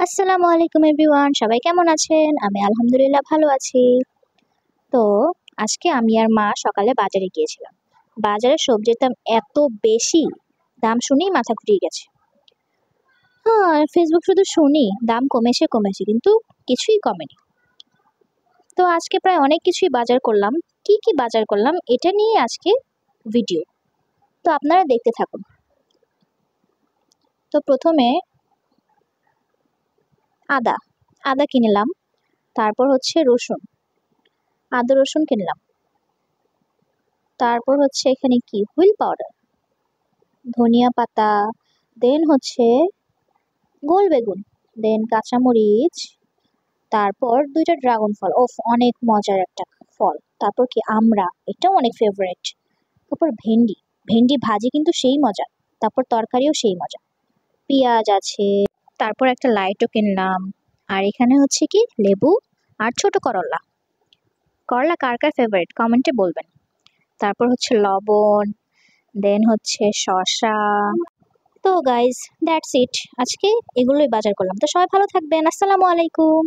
আসসালামু আলাইকুম এভরিওয়ান, সবাই কেমন আছেন? আমি আলহামদুলিল্লাহ ভালো আছি। তো আজকে আমি আর মা সকালে বাজারে গিয়েছিলাম। বাজারে সবজির দাম এত বেশি, দাম শুনেই মাথা ঘুরিয়ে গেছে। হ্যাঁ, ফেসবুক শুধু শুনি দাম কমেছে কমেছে, কিন্তু কিছুই কমেনি। তো আজকে প্রায় অনেক কিছুই বাজার করলাম। কি কি বাজার করলাম এটা নিয়ে আজকে ভিডিও। তো আপনারা দেখতে থাকুন। তো প্রথমে আদা আদা কিনলাম, তারপর হচ্ছে রসুন, আদা রসুন কিনলাম, তারপর হচ্ছে এখানে কি হুইল পাউডার, ধনিয়া পাতা, দেন হচ্ছে গোল বেগুন, দেন কাঁচামরিচ, তারপর দুইটা ড্রাগন ফল, ওফ অনেক মজার একটা ফল। তারপর কি আমড়া, এটাও অনেক ফেভারিট। তারপর ভেন্ডি, ভেন্ডি ভাজি কিন্তু সেই মজা, তারপর তরকারিও সেই মজা। পেঁয়াজ আছে, তারপর একটা লাইটও কিনলাম। আর এখানে হচ্ছে কি লেবু আর ছোট করলা। করলা কার কার ফেভারিট কমেন্টে বলবেন। তারপর হচ্ছে লবণ, দেন হচ্ছে শসা। তো গাইজ দ্যাটস ইট, আজকে এগুলোই বাজার করলাম। তো সবাই ভালো থাকবেন। আসসালামু আলাইকুম।